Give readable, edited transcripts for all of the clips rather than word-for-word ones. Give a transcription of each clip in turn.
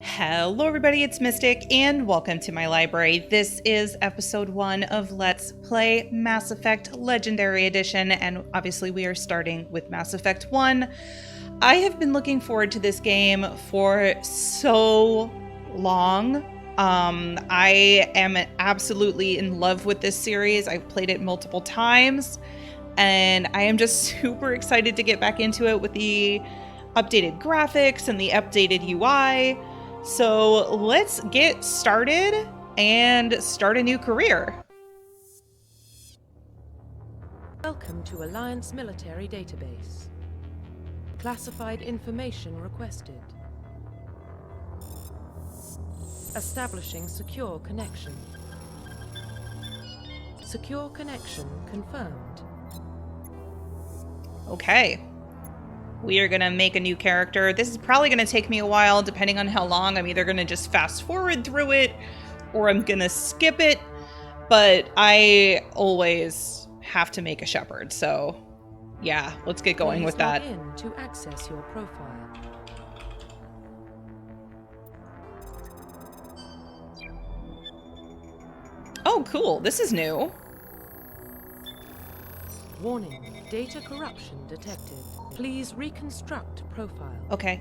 Hello everybody, it's Mystic, and welcome to my library. This is episode 1 of Let's Play Mass Effect Legendary Edition, and obviously we are starting with Mass Effect 1. I have been looking forward to this game for so long. I am absolutely in love with this series. I've played it multiple times, and I am just super excited to get back into it with the updated graphics and the updated UI. So let's get started and start a new career. Welcome to Alliance Military Database. Classified information requested. Establishing secure connection. Secure connection confirmed. Okay. We are going to make a new character. This is probably going to take me a while, depending on how long. I'm either going to just fast forward through it, or I'm going to skip it. But I always have to make a shepherd, so yeah, let's get going with that. Please log in to access your profile. Oh, cool. This is new. Warning, data corruption detected. Please reconstruct profile. Okay.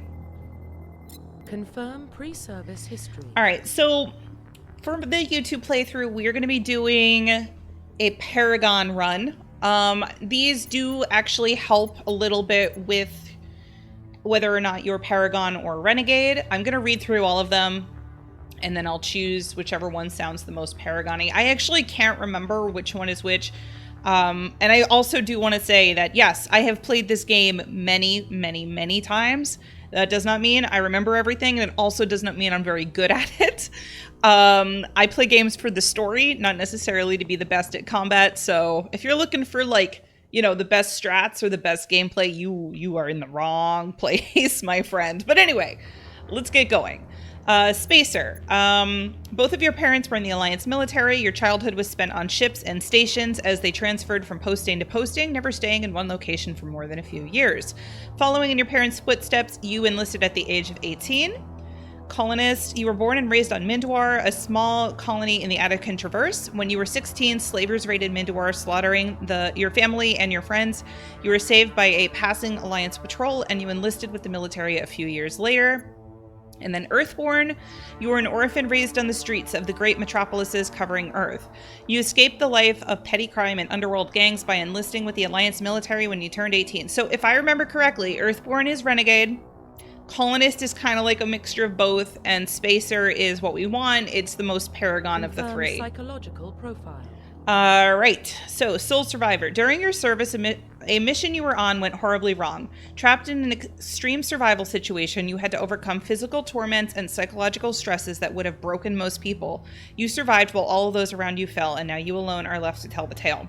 Confirm pre-service history. All right, so for the YouTube playthrough, we're going to be doing a Paragon run. These do actually help a little bit with whether or not you're Paragon or Renegade. I'm going to read through all of them, and then I'll choose whichever one sounds the most Paragon-y. I actually can't remember which one is which. And I also do want to say that, yes, I have played this game many times. That does not mean I remember everything, and it also does not mean I'm very good at it. I play games for the story, not necessarily to be the best at combat. So if you're looking for, like, you know, the best strats or the best gameplay, you are in the wrong place, my friend. But anyway, let's get going. Spacer. Both of your parents were in the Alliance military. Your childhood was spent on ships and stations as they transferred from posting to posting, never staying in one location for more than a few years. Following in your parents' footsteps, you enlisted at the age of 18. Colonist, you were born and raised on Mindwar, a small colony in the Attican Traverse. When you were 16, slavers raided Mindwar, slaughtering your family and your friends. You were saved by a passing Alliance patrol, and you enlisted with the military a few years later. And then Earthborn, you were an orphan raised on the streets of the great metropolises covering Earth. You escaped the life of petty crime and underworld gangs by enlisting with the Alliance military when you turned 18. So if I remember correctly, Earthborn is Renegade, Colonist is kind of like a mixture of both, and Spacer is what we want. It's the most Paragon of the three. Psychological profile. Right, so Soul Survivor. During your service, a mission you were on went horribly wrong. Trapped in an extreme survival situation, you had to overcome physical torments and psychological stresses that would have broken most people. You survived while all of those around you fell, and now you alone are left to tell the tale.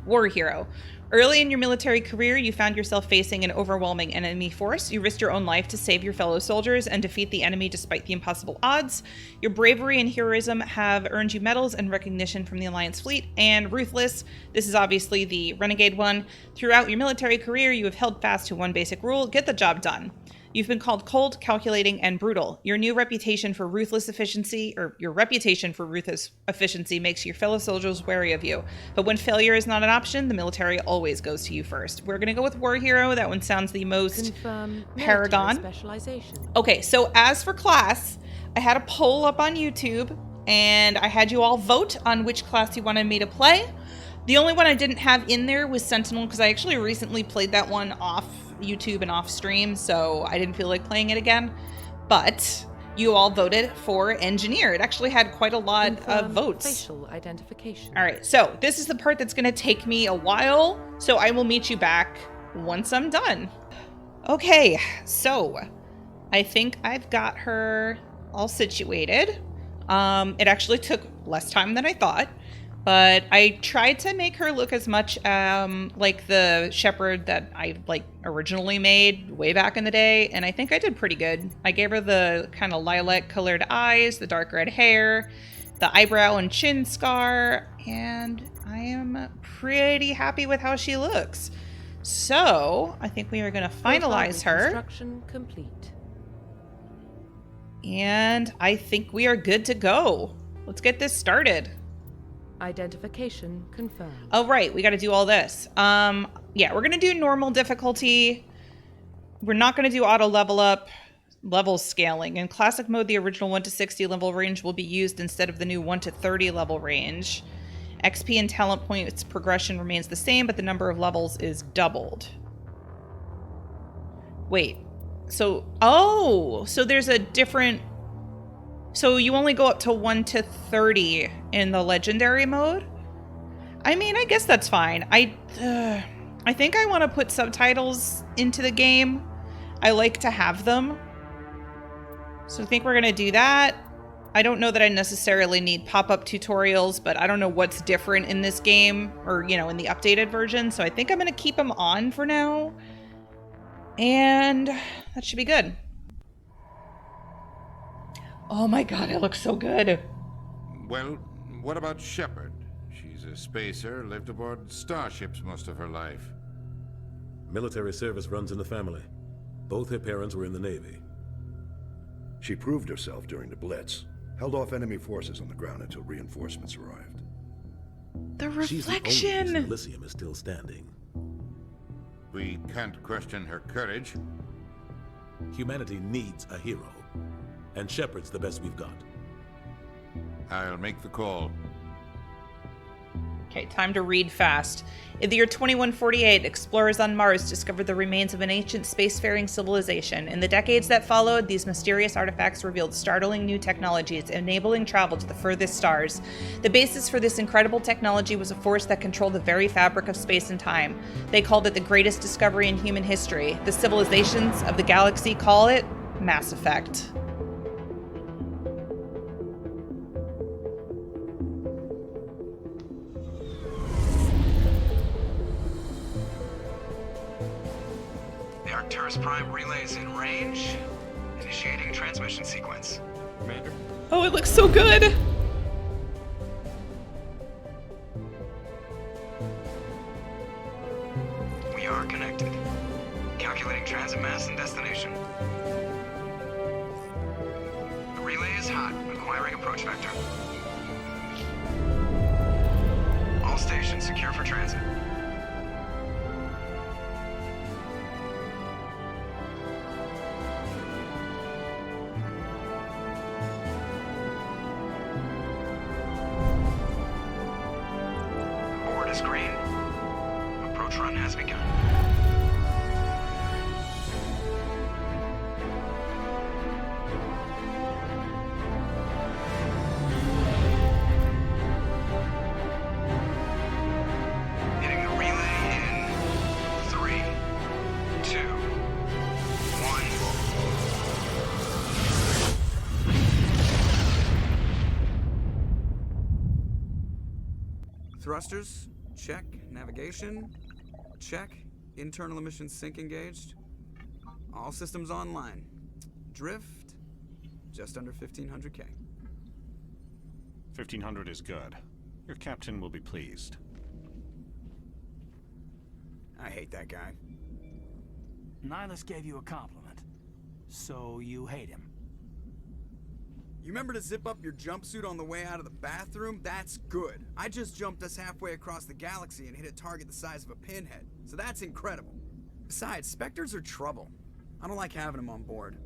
War Hero. Early in your military career, you found yourself facing an overwhelming enemy force. You risked your own life to save your fellow soldiers and defeat the enemy despite the impossible odds. Your bravery and heroism have earned you medals and recognition from the Alliance fleet. And Ruthless, this is obviously the Renegade one. Throughout your military career, you have held fast to one basic rule: get the job done. You've been called cold, calculating, and brutal. Your reputation for ruthless efficiency makes your fellow soldiers wary of you. But when failure is not an option, the military always goes to you first. We're going to go with War Hero. That one sounds the most Paragon. Specialization. Okay, so as for class, I had a poll up on YouTube, and I had you all vote on which class you wanted me to play. The only one I didn't have in there was Sentinel, because I actually recently played that one off YouTube and off stream, so I didn't feel like playing it again. But you all voted for Engineer. It actually had quite a lot of votes. Facial identification. All right, so this is the part that's going to take me a while, so I will meet you back once I'm done. Okay, so I think I've got her all situated. It actually took less time than I thought. But I tried to make her look as much like the shepherd that I originally made way back in the day, and I think I did pretty good. I gave her the kind of lilac colored eyes, the dark red hair, the eyebrow and chin scar, and I am pretty happy with how she looks. So I think we are going to finalize her. Construction complete. And I think we are good to go. Let's get this started. Identification confirmed. Oh, right. We got to do all this. Yeah, we're going to do normal difficulty. We're not going to do auto level up, level scaling. In classic mode, the original 1 to 60 level range will be used instead of the new 1 to 30 level range. XP and talent points progression remains the same, but the number of levels is doubled. Wait. So there's a different... So you only go up to 1 to 30 in the legendary mode? I mean, I guess that's fine. I think I want to put subtitles into the game. I like to have them. So I think we're going to do that. I don't know that I necessarily need pop-up tutorials, but I don't know what's different in this game or, you know, in the updated version. So I think I'm going to keep them on for now. And that should be good. Oh my god, it looks so good. Well, what about Shepard? She's a spacer, lived aboard starships most of her life. Military service runs in the family. Both her parents were in the Navy. She proved herself during the Blitz, held off enemy forces on the ground until reinforcements arrived. The She's the only reflection. reason Elysium is still standing. We can't question her courage. Humanity needs a hero, and Shepard's the best we've got. I'll make the call. Okay, time to read fast. In the year 2148, explorers on Mars discovered the remains of an ancient spacefaring civilization. In the decades that followed, these mysterious artifacts revealed startling new technologies, enabling travel to the furthest stars. The basis for this incredible technology was a force that controlled the very fabric of space and time. They called it the greatest discovery in human history. The civilizations of the galaxy call it Mass Effect. The Arcturus Prime relays in range. Initiating transmission sequence. Commander? Oh, it looks so good! We are connected. Calculating transit mass and destination. The relay is hot, acquiring approach vector. All stations secure for transit. Board is green. Approach run has begun. Hitting the relay in 3, 2, 1. Thrusters, check. Navigation, check. Internal emission sync engaged. All systems online. Drift, just under 1500K. 1500 is good. Your captain will be pleased. I hate that guy. Nihilus gave you a compliment. So you hate him. You remember to zip up your jumpsuit on the way out of the bathroom? That's good. I just jumped us halfway across the galaxy and hit a target the size of a pinhead. So that's incredible. Besides, Spectres are trouble. I don't like having them on board.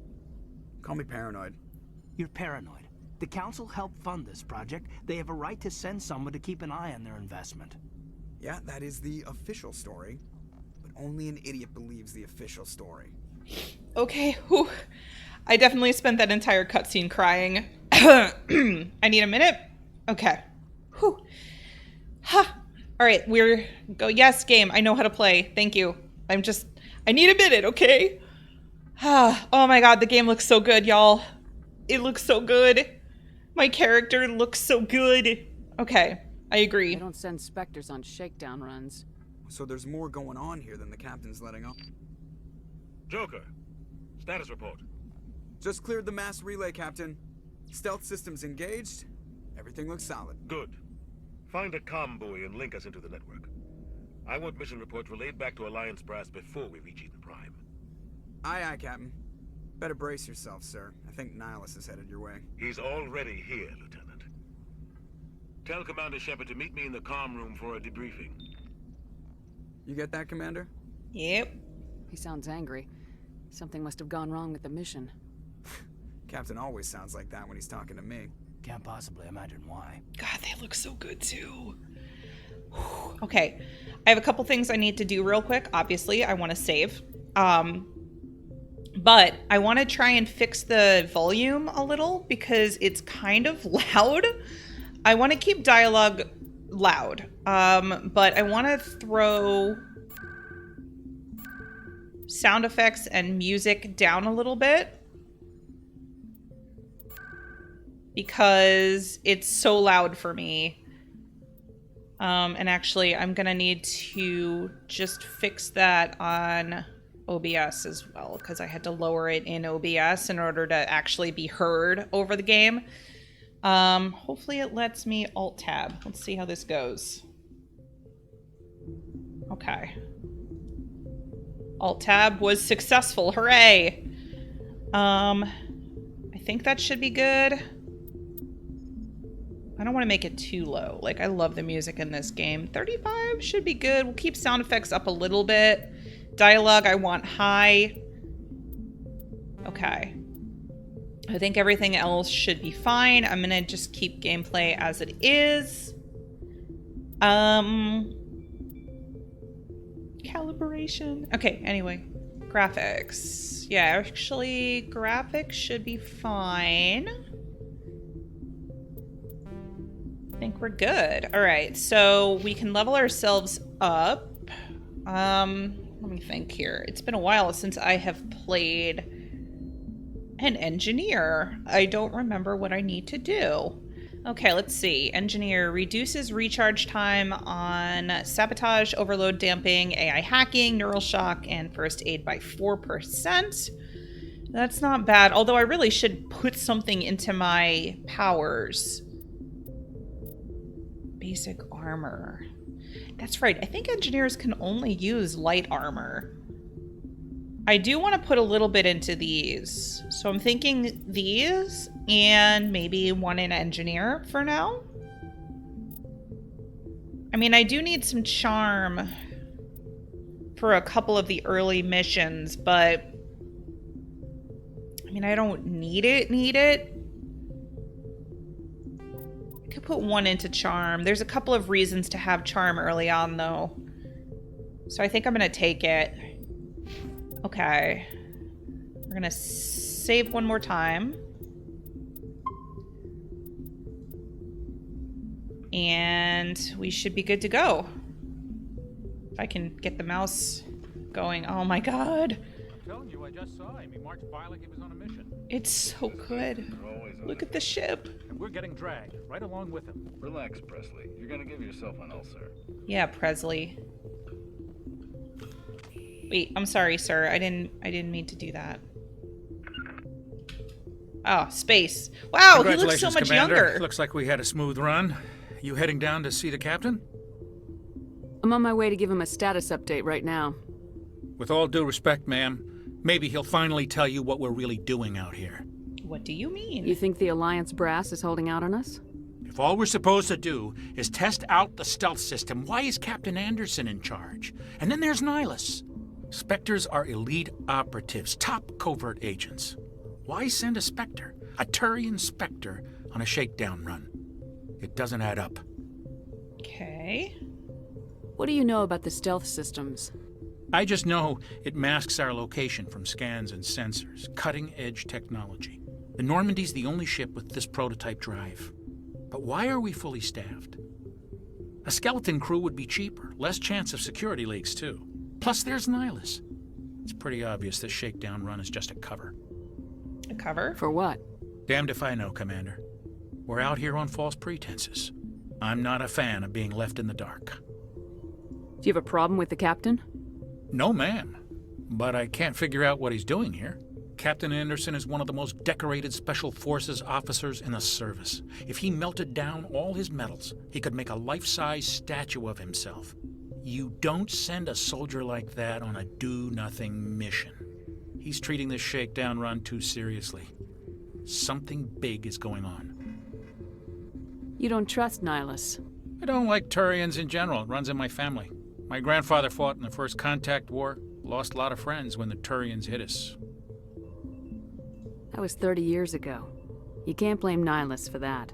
Call me paranoid. You're paranoid. The Council helped fund this project. They have a right to send someone to keep an eye on their investment. Yeah, that is the official story. But only an idiot believes the official story. Okay, whew. I definitely spent that entire cutscene crying. I need a minute. Okay. Whew. Ha. All right, we're go. Yes, game. I know how to play. Thank you. I need a minute, okay? Oh my god, the game looks so good, y'all. It looks so good. My character looks so good. Okay, I agree. They don't send Spectres on shakedown runs. So there's more going on here than the captain's letting on. Joker, status report. Just cleared the mass relay, Captain. Stealth systems engaged. Everything looks solid. Good. Find a comm buoy and link us into the network. I want mission reports relayed back to Alliance Brass before we reach Eden Prime. Aye, aye, Captain. Better brace yourself, sir. I think Nihilus is headed your way. He's already here, Lieutenant. Tell Commander Shepard to meet me in the comm room for a debriefing. You get that, Commander? Yep. He sounds angry. Something must have gone wrong with the mission. Captain always sounds like that when he's talking to me. Can't possibly imagine why. God, they look so good too. Okay, I have a couple things I need to do real quick. Obviously, I want to save. But I want to try and fix the volume a little because it's kind of loud. I want to keep dialogue loud, but I want to throw sound effects and music down a little bit because it's so loud for me. And actually, I'm gonna need to just fix that on OBS as well, because I had to lower it in OBS in order to actually be heard over the game. Hopefully it lets me Alt-Tab. Let's see how this goes. Okay. Alt-Tab was successful. Hooray! I think that should be good. I don't want to make it too low. Like, I love the music in this game. 35 should be good. We'll keep sound effects up a little bit. Dialogue, I want high. Okay. I think everything else should be fine. I'm gonna just keep gameplay as it is. Calibration. Okay, anyway. Graphics. Yeah, actually, graphics should be fine. I think we're good. All right, so we can level ourselves up. Let me think here. It's been a while since I have played an engineer. I don't remember what I need to do. Okay, let's see. Engineer reduces recharge time on sabotage, overload damping, AI hacking, neural shock, and first aid by 4%. That's not bad, although I really should put something into my powers. Basic armor. That's right. I think engineers can only use light armor. I do want to put a little bit into these. So I'm thinking these and maybe one in engineer for now. I mean, I do need some charm for a couple of the early missions, but I mean, I don't need it. Could put one into charm. There's a couple of reasons to have charm early on, though. So I think I'm gonna take it. Okay. We're gonna save one more time. And we should be good to go. If I can get the mouse going. Oh my god. I'm telling you, I just saw him. He marched by like he was on a mission. It's so good. Look at the ship. And we're getting dragged right along with him. Relax, Presley. You're gonna give yourself an ulcer. Yeah, Presley. Wait, I'm sorry, sir. I didn't mean to do that. Oh, space. Wow, he looks so much Commander. younger. Looks like we had a smooth run. You heading down to see the captain? I'm on my way to give him a status update right now. With all due respect, ma'am, maybe he'll finally tell you what we're really doing out here. What do you mean? You think the Alliance brass is holding out on us? If all we're supposed to do is test out the stealth system, why is Captain Anderson in charge? And then there's Nihilus. Spectres are elite operatives, top covert agents. Why send a Spectre, a Turian Spectre, on a shakedown run? It doesn't add up. Okay. What do you know about the stealth systems? I just know it masks our location from scans and sensors. Cutting-edge technology. The Normandy's the only ship with this prototype drive. But why are we fully staffed? A skeleton crew would be cheaper, less chance of security leaks, too. Plus, there's Nihilus. It's pretty obvious this shakedown run is just a cover. A cover? For what? Damned if I know, Commander. We're out here on false pretenses. I'm not a fan of being left in the dark. Do you have a problem with the captain? No, ma'am. But I can't figure out what he's doing here. Captain Anderson is one of the most decorated Special Forces officers in the service. If he melted down all his medals, he could make a life-size statue of himself. You don't send a soldier like that on a do-nothing mission. He's treating this shakedown run too seriously. Something big is going on. You don't trust Nihilus? I don't like Turians in general. It runs in my family. My grandfather fought in the First Contact War. Lost a lot of friends when the Turians hit us. That was 30 years ago. You can't blame Nihilus for that.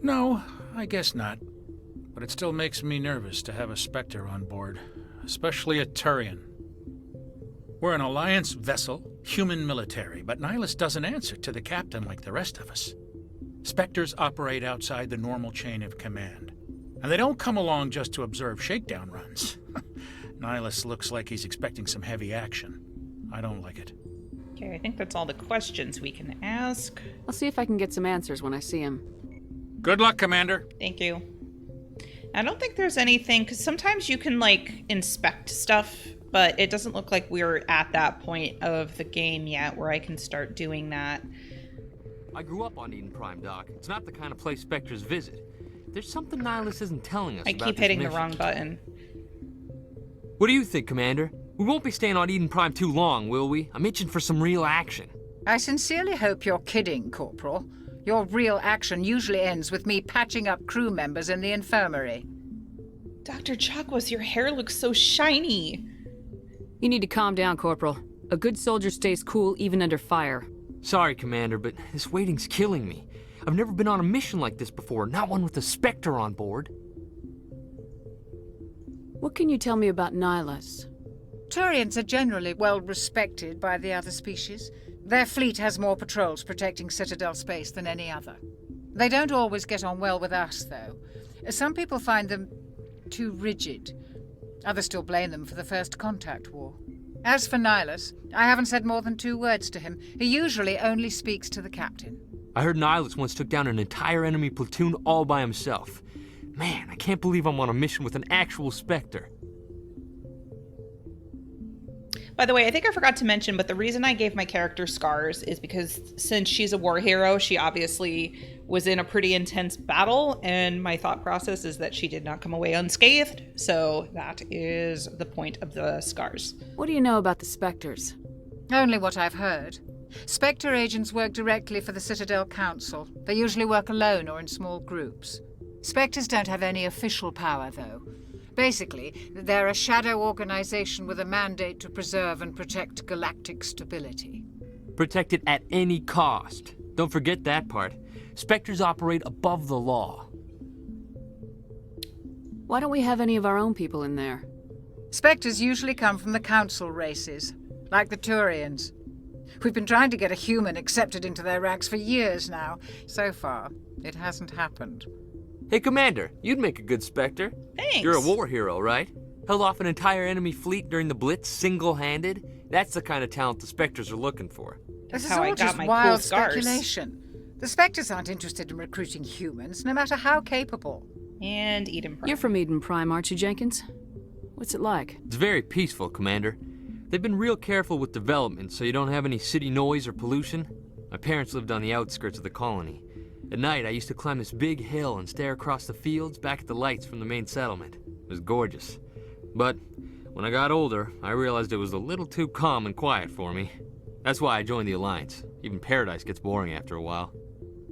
No, I guess not. But it still makes me nervous to have a Spectre on board. Especially a Turian. We're an Alliance vessel, human military, but Nihilus doesn't answer to the captain like the rest of us. Spectres operate outside the normal chain of command. And they don't come along just to observe shakedown runs. Nihilus looks like he's expecting some heavy action. I don't like it. Okay, I think that's all the questions we can ask. I'll see if I can get some answers when I see him. Good luck, Commander. Thank you. I don't think there's anything, because sometimes you can, like, inspect stuff, but it doesn't look like we're at that point of the game yet where I can start doing that. I grew up on Eden Prime, Doc. It's not the kind of place Spectres visit. There's something Nihilus isn't telling us I about keep this hitting the mission. wrong button. What do you think, Commander? We won't be staying on Eden Prime too long, will we? I'm itching for some real action. I sincerely hope you're kidding, Corporal. Your real action usually ends with me patching up crew members in the infirmary. Dr. Chakwas, your hair looks so shiny. You need to calm down, Corporal. A good soldier stays cool even under fire. Sorry, Commander, but this waiting's killing me. I've never been on a mission like this before, not one with a Spectre on board. What can you tell me about Nihilus? Turians are generally well respected by the other species. Their fleet has more patrols protecting Citadel space than any other. They don't always get on well with us, though. Some people find them too rigid. Others still blame them for the First Contact War. As for Nihilus, I haven't said more than 2 words to him. He usually only speaks to the captain. I heard Nihilus once took down an entire enemy platoon all by himself. Man, I can't believe I'm on a mission with an actual Spectre. By the way, I think I forgot to mention, but the reason I gave my character scars is because since she's a war hero, she obviously was in a pretty intense battle, and my thought process is that she did not come away unscathed, so that is the point of the scars. What do you know about the Spectres? Only what I've heard. Spectre agents work directly for the Citadel Council. They usually work alone or in small groups. Spectres don't have any official power, though. Basically, they're a shadow organization with a mandate to preserve and protect galactic stability. Protect it at any cost. Don't forget that part. Spectres operate above the law. Why don't we have any of our own people in there? Spectres usually come from the Council races, like the Turians. We've been trying to get a human accepted into their ranks for years now. So far, it hasn't happened. Hey, Commander, you'd make a good Spectre. Thanks. You're a war hero, right? Held off an entire enemy fleet during the Blitz single-handed? That's the kind of talent the Spectres are looking for. This is how I all got just my wild cool scars. speculation. The Spectres aren't interested in recruiting humans, no matter how capable. And Eden Prime. You're from Eden Prime, aren't you, Jenkins? What's it like? It's very peaceful, Commander. They've been real careful with development, so you don't have any city noise or pollution. My parents lived on the outskirts of the colony. At night, I used to climb this big hill and stare across the fields back at the lights from the main settlement. It was gorgeous. But when I got older, I realized it was a little too calm and quiet for me. That's why I joined the Alliance. Even Paradise gets boring after a while.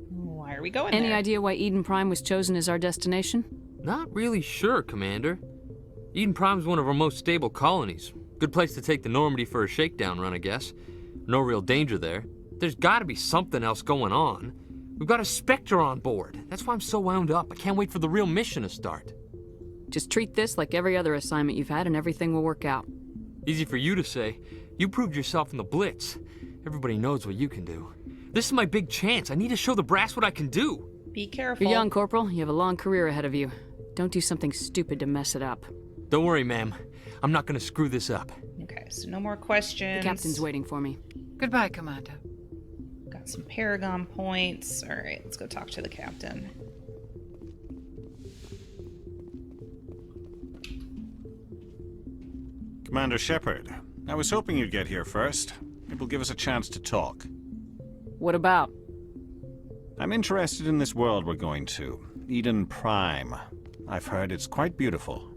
Why are we going Any there? idea why Eden Prime was chosen as our destination? Not really sure, Commander. Eden Prime's one of our most stable colonies. Good place to take the Normandy for a shakedown run, I guess. No real danger there. There's gotta be something else going on. We've got a Spectre on board. That's why I'm so wound up. I can't wait for the real mission to start. Just treat this like every other assignment you've had and everything will work out. Easy for you to say. You proved yourself in the Blitz. Everybody knows what you can do. This is my big chance. I need to show the brass what I can do. Be careful. You're young, Corporal. You have a long career ahead of you. Don't do something stupid to mess it up. Don't worry, ma'am. I'm not gonna screw this up. Okay, so no more questions. The captain's waiting for me. Goodbye, Commander. Got some Paragon points. All right, let's go talk to the captain. Commander Shepard, I was hoping you'd get here first. It will give us a chance to talk. What about? I'm interested in this world we're going to, Eden Prime. I've heard it's quite beautiful.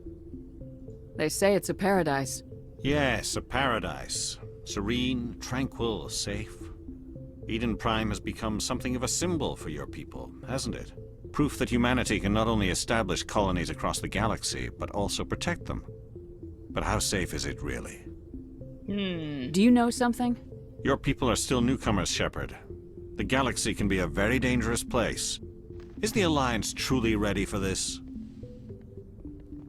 They say it's a paradise. Yes, a paradise. Serene, tranquil, safe. Eden Prime has become something of a symbol for your people, hasn't it? Proof that humanity can not only establish colonies across the galaxy, but also protect them. But how safe is it really? Do you know something? Your people are still newcomers, Shepard. The galaxy can be a very dangerous place. Is the Alliance truly ready for this?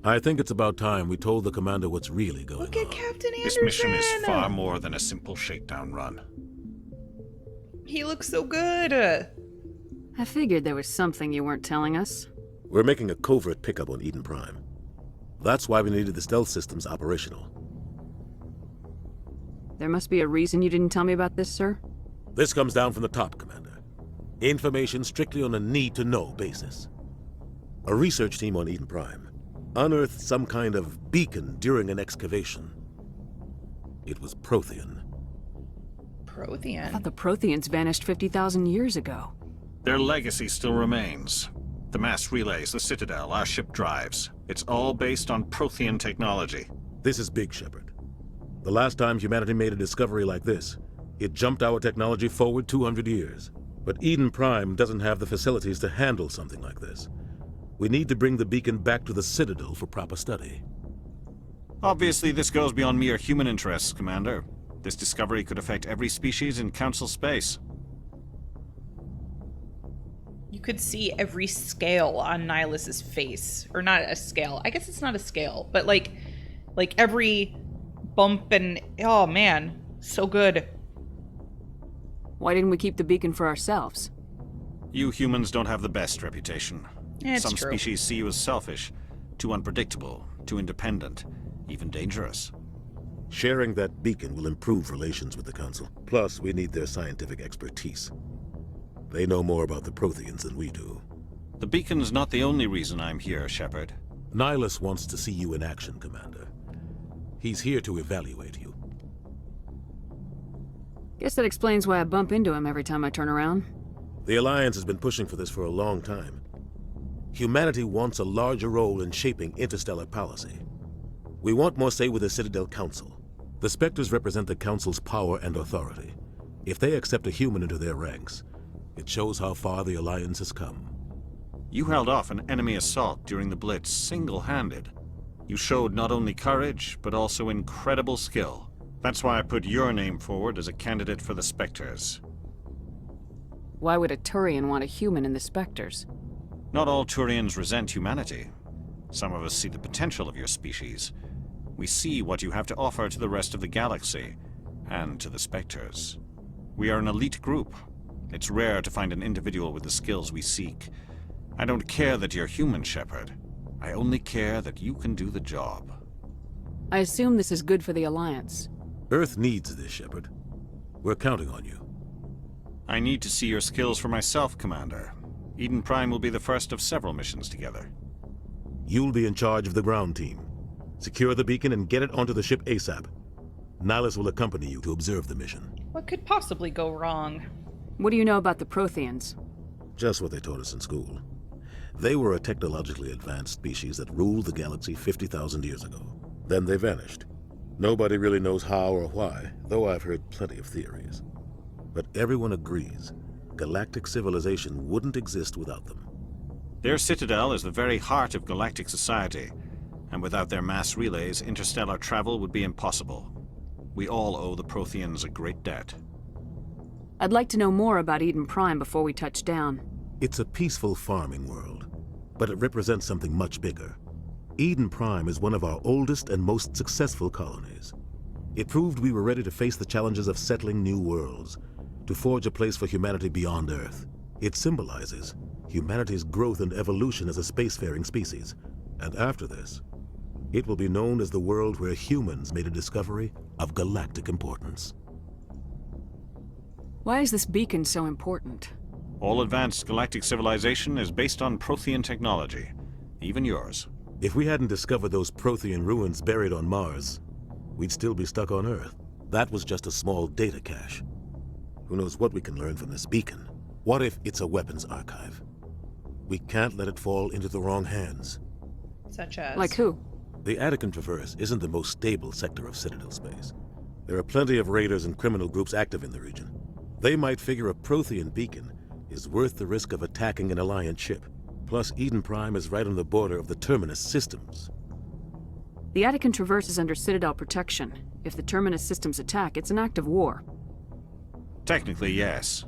I think it's about time we told the commander what's really going on. Look at Captain Anderson! This mission is far more than a simple shakedown run. He looks so good! I figured there was something you weren't telling us. We're making a covert pickup on Eden Prime. That's why we needed the stealth systems operational. There must be a reason you didn't tell me about this, sir? This comes down from the top, Commander. Information strictly on a need-to-know basis. A research team on Eden Prime unearthed some kind of beacon during an excavation. It was Prothean. Prothean? I thought the Protheans vanished 50,000 years ago. Their legacy still remains. The mass relays, the Citadel, our ship drives. It's all based on Prothean technology. This is big, Shepard. The last time humanity made a discovery like this, it jumped our technology forward 200 years. But Eden Prime doesn't have the facilities to handle something like this. We need to bring the beacon back to the Citadel for proper study. Obviously, this goes beyond mere human interests, Commander. This discovery could affect every species in Council space. You could see every scale on Nihilus's face. Or not a scale. I guess it's not a scale, but like every bump and... Oh, man. So good. Why didn't we keep the beacon for ourselves? You humans don't have the best reputation. It's Some true. species see you as selfish, too unpredictable, too independent, even dangerous. Sharing that beacon will improve relations with the Council. Plus, we need their scientific expertise. They know more about the Protheans than we do. The beacon's not the only reason I'm here, Shepard. Nihilus wants to see you in action, Commander. He's here to evaluate you. Guess that explains why I bump into him every time I turn around. The Alliance has been pushing for this for a long time. Humanity wants a larger role in shaping interstellar policy. We want more say with the Citadel Council. The Spectres represent the Council's power and authority. If they accept a human into their ranks, it shows how far the Alliance has come. You held off an enemy assault during the Blitz single-handed. You showed not only courage, but also incredible skill. That's why I put your name forward as a candidate for the Spectres. Why would a Turian want a human in the Spectres? Not all Turians resent humanity. Some of us see the potential of your species. We see what you have to offer to the rest of the galaxy, and to the Spectres. We are an elite group. It's rare to find an individual with the skills we seek. I don't care that you're human, Shepard. I only care that you can do the job. I assume this is good for the Alliance. Earth needs this, Shepard. We're counting on you. I need to see your skills for myself, Commander. Eden Prime will be the first of several missions together. You'll be in charge of the ground team. Secure the beacon and get it onto the ship ASAP. Nihilus will accompany you to observe the mission. What could possibly go wrong? What do you know about the Protheans? Just what they taught us in school. They were a technologically advanced species that ruled the galaxy 50,000 years ago. Then they vanished. Nobody really knows how or why, though I've heard plenty of theories. But everyone agrees galactic civilization wouldn't exist without them. Their citadel is the very heart of galactic society, and without their mass relays, interstellar travel would be impossible. We all owe the Protheans a great debt. I'd like to know more about Eden Prime before we touch down. It's a peaceful farming world, but it represents something much bigger. Eden Prime is one of our oldest and most successful colonies. It proved we were ready to face the challenges of settling new worlds, to forge a place for humanity beyond Earth. It symbolizes humanity's growth and evolution as a spacefaring species. And after this, it will be known as the world where humans made a discovery of galactic importance. Why is this beacon so important? All advanced galactic civilization is based on Prothean technology, even yours. If we hadn't discovered those Prothean ruins buried on Mars, we'd still be stuck on Earth. That was just a small data cache. Who knows what we can learn from this beacon? What if it's a weapons archive? We can't let it fall into the wrong hands. Such as? Like who? The Attican Traverse isn't the most stable sector of Citadel space. There are plenty of raiders and criminal groups active in the region. They might figure a Prothean beacon is worth the risk of attacking an Alliance ship. Plus, Eden Prime is right on the border of the Terminus systems. The Attican Traverse is under Citadel protection. If the Terminus systems attack, it's an act of war. Technically, yes.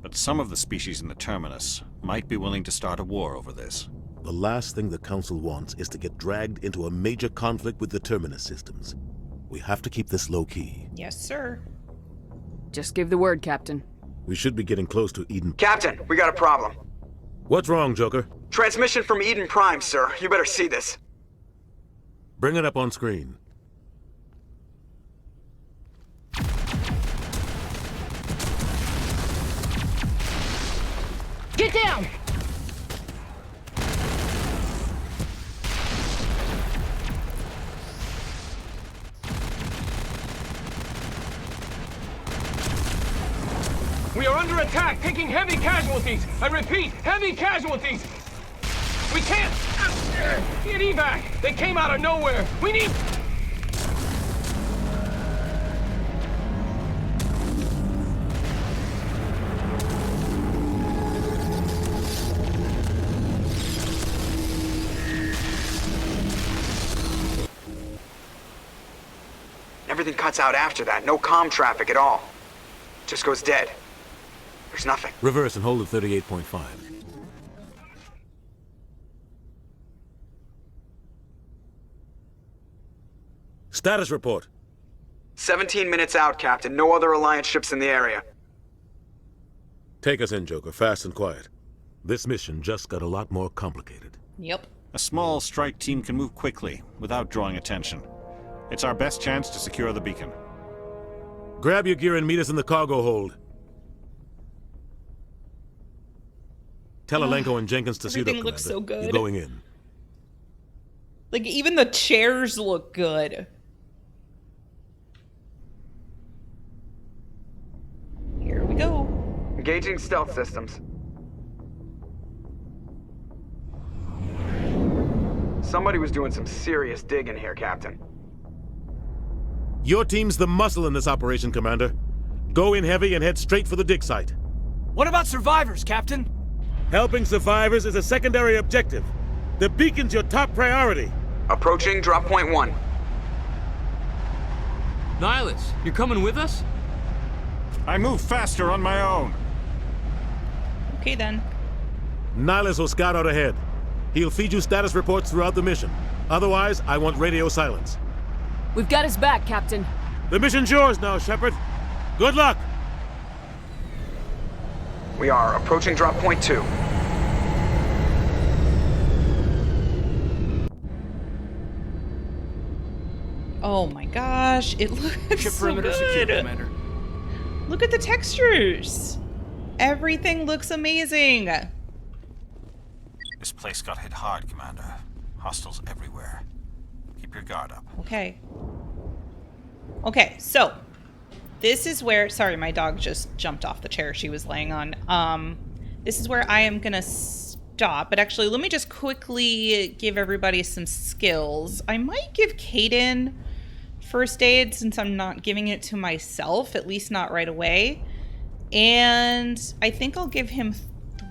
But some of the species in the Terminus might be willing to start a war over this. The last thing the Council wants is to get dragged into a major conflict with the Terminus systems. We have to keep this low-key. Yes, sir. Just give the word, Captain. We should be getting close to Eden. Captain, we got a problem. What's wrong, Joker? Transmission from Eden Prime, sir. You better see this. Bring it up on screen. Get down! We are under attack, taking heavy casualties. I repeat, heavy casualties. We can't get evac. They came out of nowhere. We need... Everything cuts out after that. No comm traffic at all. Just goes dead. There's nothing. Reverse and hold at 38.5. Status report. 17 minutes out, Captain. No other Alliance ships in the area. Take us in, Joker, fast and quiet. This mission just got a lot more complicated. Yep. A small strike team can move quickly without drawing attention. It's our best chance to secure the beacon. Grab your gear and meet us in the cargo hold. Tell Alenko and Jenkins to suit up, Everything looks so good. You're going in. Like, even the chairs look good. Here we go. Engaging stealth systems. Somebody was doing some serious digging here, Captain. Your team's the muscle in this operation, Commander. Go in heavy and head straight for the dig site. What about survivors, Captain? Helping survivors is a secondary objective. The beacon's your top priority. Approaching drop point 1. Nihilus, you're coming with us? I move faster on my own. Okay, then. Nihilus will scout out ahead. He'll feed you status reports throughout the mission. Otherwise, I want radio silence. We've got his back, Captain. The mission's yours now, Shepard. Good luck! We are approaching drop point 2. Oh my gosh, it looks Ship so perimeter secure, good. Commander. Look at the textures. Everything looks amazing. This place got hit hard, Commander. Hostiles everywhere. Keep your guard up. Okay. Okay, so this is where, sorry, my dog just jumped off the chair she was laying on. This is where I am gonna stop, but actually let me just quickly give everybody some skills. I might give Caden first aid since I'm not giving it to myself, at least not right away. And I think I'll give him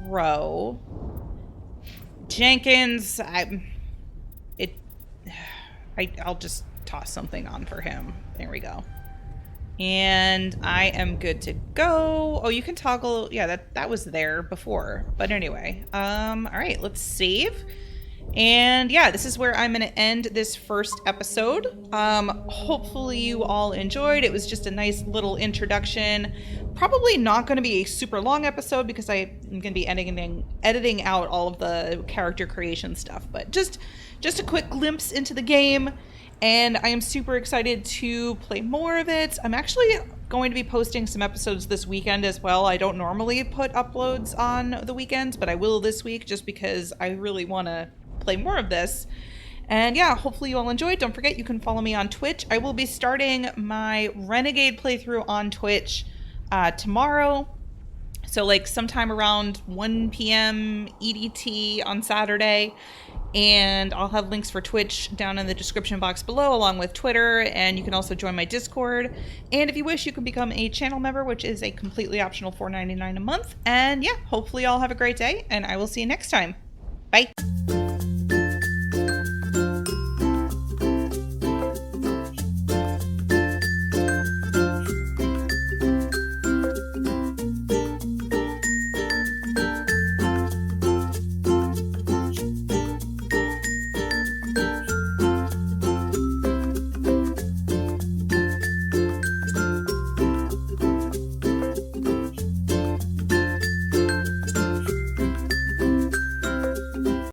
throw. Jenkins, I'll just toss something on for him. There we go. And I am good to go. Oh, you can toggle. Yeah, that was there before. But anyway, all right, let's save. And yeah, this is where I'm going to end this first episode. Hopefully you all enjoyed. It was just a nice little introduction. Probably not going to be a super long episode because I am going to be editing out all of the character creation stuff. But just a quick glimpse into the game. And I am super excited to play more of it. I'm actually going to be posting some episodes this weekend as well. I don't normally put uploads on the weekends, but I will this week just because I really want to play more of this. And yeah, hopefully you all enjoyed. Don't forget, you can follow me on Twitch. I will be starting my Renegade playthrough on Twitch tomorrow. So like sometime around 1 p.m. EDT on Saturday. And I'll have links for Twitch down in the description box below, along with Twitter, and you can also join my Discord. And if you wish, you can become a channel member, which is a completely optional $4.99 a month. And yeah, hopefully y'all have a great day, and I will see you next time. Bye!